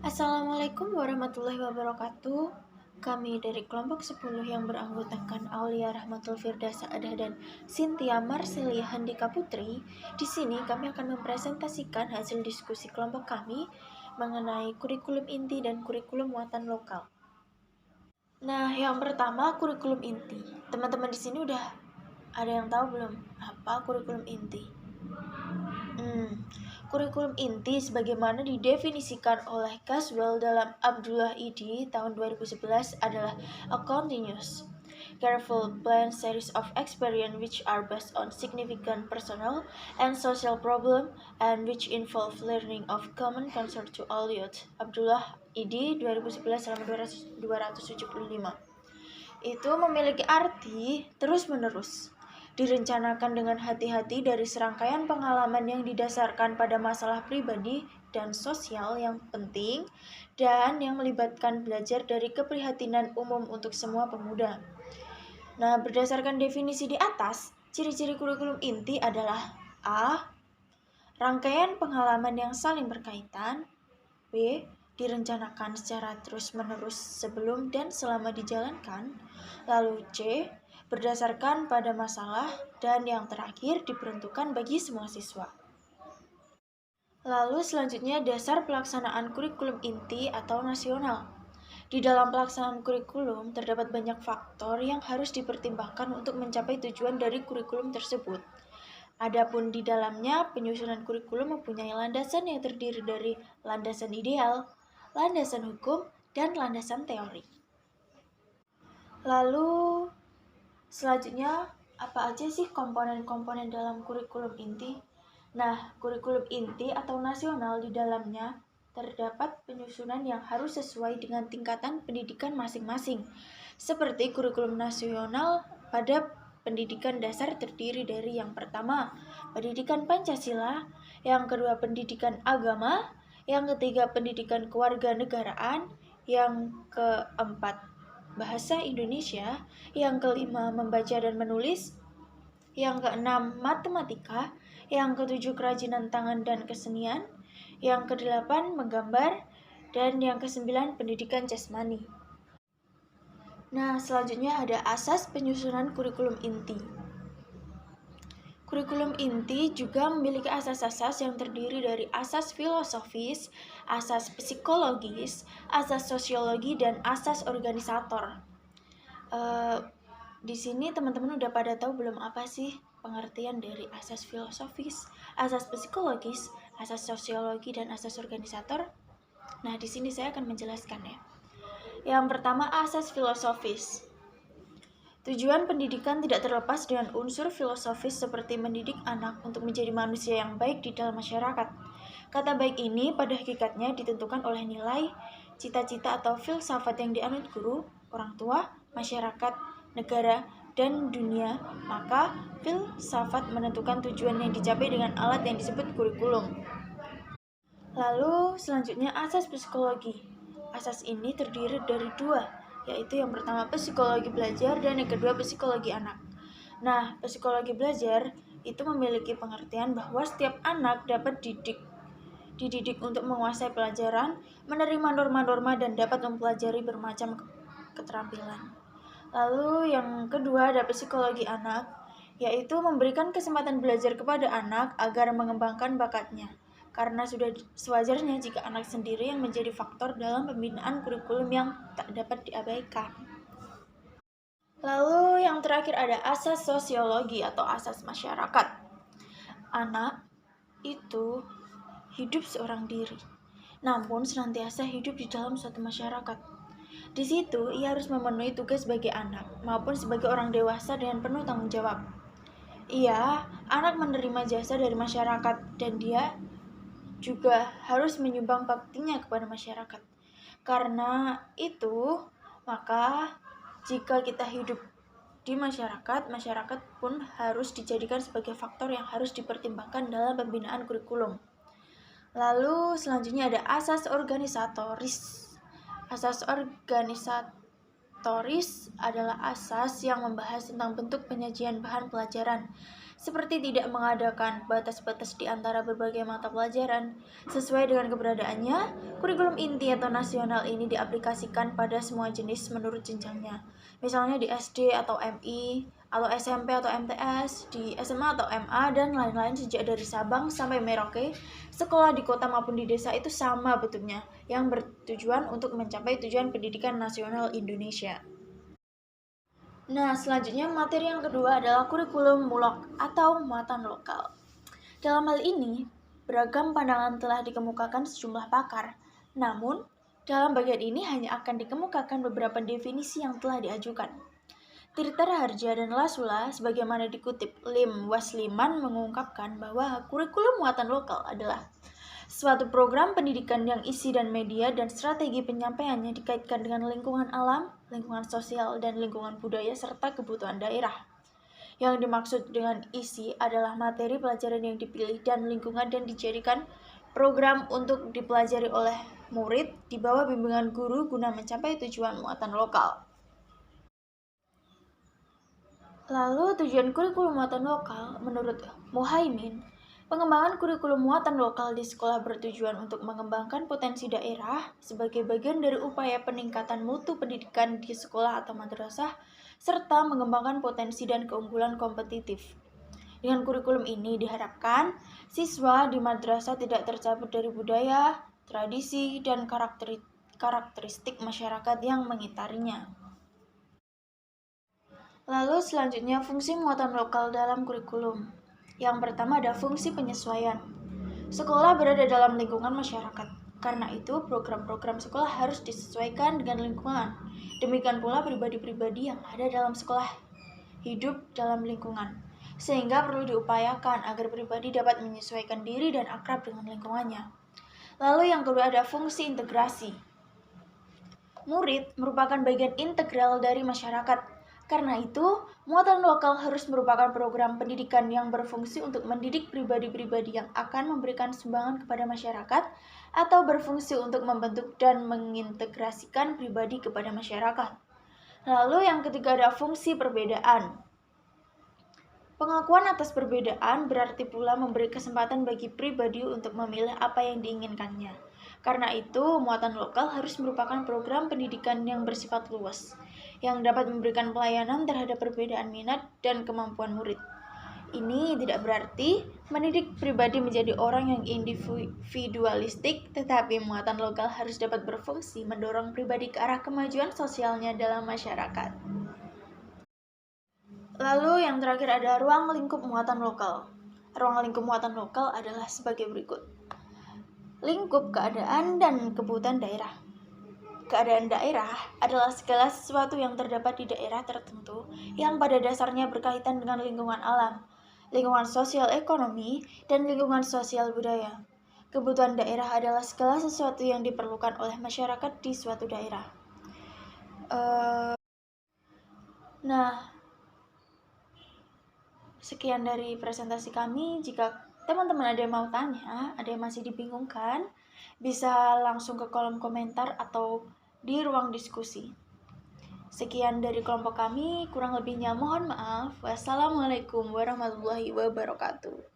Assalamualaikum warahmatullahi wabarakatuh. Kami dari kelompok 10 yang beranggotakan Aulia Rahmatul Firda Saadah dan Cynthia Marcelia Handika Putri. Di sini kami akan mempresentasikan hasil diskusi kelompok kami mengenai kurikulum inti dan kurikulum muatan lokal. Nah, yang pertama kurikulum inti. Teman-teman di sini udah ada yang tahu belum apa kurikulum inti? Kurikulum inti sebagaimana didefinisikan oleh Caswell dalam Abdullah Ed tahun 2011 adalah a continuous, careful planned series of experience which are based on significant personal and social problem and which involve learning of common concern to all youth. Abdullah Ed 2011 halaman 275. Itu memiliki arti terus-menerus, direncanakan dengan hati-hati dari serangkaian pengalaman yang didasarkan pada masalah pribadi dan sosial yang penting dan yang melibatkan belajar dari keprihatinan umum untuk semua pemuda. Nah, berdasarkan definisi di atas, ciri-ciri kurikulum inti adalah A. Rangkaian pengalaman yang saling berkaitan. B. Direncanakan secara terus-menerus sebelum dan selama dijalankan. Lalu C. Berdasarkan pada masalah, dan yang terakhir diperuntukkan bagi semua siswa. Lalu selanjutnya dasar pelaksanaan kurikulum inti atau nasional. Di dalam pelaksanaan kurikulum terdapat banyak faktor yang harus dipertimbangkan untuk mencapai tujuan dari kurikulum tersebut. Adapun di dalamnya penyusunan kurikulum mempunyai landasan yang terdiri dari landasan ideal, landasan hukum, dan landasan teori. Lalu selanjutnya, apa aja sih komponen-komponen dalam kurikulum inti? Nah, kurikulum inti atau nasional di dalamnya terdapat penyusunan yang harus sesuai dengan tingkatan pendidikan masing-masing. Seperti kurikulum nasional pada pendidikan dasar terdiri dari yang pertama, pendidikan Pancasila, yang kedua pendidikan agama, yang ketiga pendidikan kewarganegaraan, yang keempat bahasa Indonesia, yang kelima membaca dan menulis, yang keenam matematika, yang ketujuh kerajinan tangan dan kesenian, yang kedelapan menggambar, dan yang kesembilan pendidikan jasmani. Nah, selanjutnya ada asas penyusunan kurikulum inti. Kurikulum inti juga memiliki asas-asas yang terdiri dari asas filosofis, asas psikologis, asas sosiologi, dan asas organisator. Di sini teman-teman udah pada tahu belum apa sih pengertian dari asas filosofis, asas psikologis, asas sosiologi, dan asas organisator? Nah, di sini saya akan menjelaskan ya. Yang pertama, asas filosofis. Tujuan pendidikan tidak terlepas dengan unsur filosofis seperti mendidik anak untuk menjadi manusia yang baik di dalam masyarakat. Kata baik ini pada hakikatnya ditentukan oleh nilai, cita-cita atau filsafat yang dianut guru, orang tua, masyarakat, negara, dan dunia. Maka filsafat menentukan tujuan yang dicapai dengan alat yang disebut kurikulum. Lalu selanjutnya asas psikologi. Asas ini terdiri dari dua, yaitu yang pertama psikologi belajar dan yang kedua psikologi anak. Nah, psikologi belajar itu memiliki pengertian bahwa setiap anak dapat dididik untuk menguasai pelajaran, menerima norma-norma, dan dapat mempelajari bermacam keterampilan. Lalu yang kedua ada psikologi anak, yaitu memberikan kesempatan belajar kepada anak agar mengembangkan bakatnya. Karena sudah sewajarnya jika anak sendiri yang menjadi faktor dalam pembinaan kurikulum yang tak dapat diabaikan. Lalu yang terakhir ada asas sosiologi atau asas masyarakat. Anak itu hidup seorang diri, namun senantiasa hidup di dalam suatu masyarakat. Di situ ia harus memenuhi tugas sebagai anak maupun sebagai orang dewasa dengan penuh tanggung jawab. Anak menerima jasa dari masyarakat dan dia juga harus menyumbang baktinya kepada masyarakat. Karena itu, maka jika kita hidup di masyarakat, masyarakat pun harus dijadikan sebagai faktor yang harus dipertimbangkan dalam pembinaan kurikulum. Lalu selanjutnya ada asas organisatoris. Asas organisatoris adalah asas yang membahas tentang bentuk penyajian bahan pelajaran, seperti tidak mengadakan batas-batas di antara berbagai mata pelajaran. Sesuai dengan keberadaannya, kurikulum inti atau nasional ini diaplikasikan pada semua jenis menurut jenjangnya. Misalnya di SD atau MI, atau SMP atau MTS, di SMA atau MA, dan lain-lain sejak dari Sabang sampai Merauke, sekolah di kota maupun di desa itu sama bentuknya, yang bertujuan untuk mencapai tujuan pendidikan nasional Indonesia. Nah, selanjutnya materi yang kedua adalah kurikulum mulok atau muatan lokal. Dalam hal ini, beragam pandangan telah dikemukakan sejumlah pakar. Namun, dalam bagian ini hanya akan dikemukakan beberapa definisi yang telah diajukan. Tirta Raharja dan Lasula, sebagaimana dikutip Lim Wasliman, mengungkapkan bahwa kurikulum muatan lokal adalah suatu program pendidikan yang isi dan media dan strategi penyampaiannya dikaitkan dengan lingkungan alam, lingkungan sosial, dan lingkungan budaya serta kebutuhan daerah. Yang dimaksud dengan isi adalah materi pelajaran yang dipilih dan lingkungan dan dijadikan program untuk dipelajari oleh murid di bawah bimbingan guru guna mencapai tujuan muatan lokal. Lalu tujuan kurikulum muatan lokal menurut Muhaimin, pengembangan kurikulum muatan lokal di sekolah bertujuan untuk mengembangkan potensi daerah sebagai bagian dari upaya peningkatan mutu pendidikan di sekolah atau madrasah, serta mengembangkan potensi dan keunggulan kompetitif. Dengan kurikulum ini diharapkan siswa di madrasah tidak tercabut dari budaya, tradisi, dan karakteristik masyarakat yang mengitarinya. Lalu selanjutnya fungsi muatan lokal dalam kurikulum. Yang pertama ada fungsi penyesuaian. Sekolah berada dalam lingkungan masyarakat. Karena itu, program-program sekolah harus disesuaikan dengan lingkungan. Demikian pula pribadi-pribadi yang ada dalam sekolah hidup dalam lingkungan. Sehingga perlu diupayakan agar pribadi dapat menyesuaikan diri dan akrab dengan lingkungannya. Lalu yang kedua ada fungsi integrasi. Murid merupakan bagian integral dari masyarakat. Karena itu, muatan lokal harus merupakan program pendidikan yang berfungsi untuk mendidik pribadi-pribadi yang akan memberikan sumbangan kepada masyarakat atau berfungsi untuk membentuk dan mengintegrasikan pribadi kepada masyarakat. Lalu yang ketiga ada fungsi perbedaan. Pengakuan atas perbedaan berarti pula memberi kesempatan bagi pribadi untuk memilih apa yang diinginkannya. Karena itu, muatan lokal harus merupakan program pendidikan yang bersifat luas, yang dapat memberikan pelayanan terhadap perbedaan minat dan kemampuan murid. Ini tidak berarti mendidik pribadi menjadi orang yang individualistik, tetapi muatan lokal harus dapat berfungsi mendorong pribadi ke arah kemajuan sosialnya dalam masyarakat. Lalu yang terakhir ada ruang lingkup muatan lokal. Ruang lingkup muatan lokal adalah sebagai berikut. Lingkup keadaan dan kebutuhan daerah. Keadaan daerah adalah segala sesuatu yang terdapat di daerah tertentu yang pada dasarnya berkaitan dengan lingkungan alam, lingkungan sosial ekonomi, dan lingkungan sosial budaya. Kebutuhan daerah adalah segala sesuatu yang diperlukan oleh masyarakat di suatu daerah. Sekian dari presentasi kami. Jika teman-teman ada yang mau tanya, ada yang masih dibingungkan, bisa langsung ke kolom komentar atau di ruang diskusi. Sekian dari kelompok kami, kurang lebihnya mohon maaf. Wassalamualaikum warahmatullahi wabarakatuh.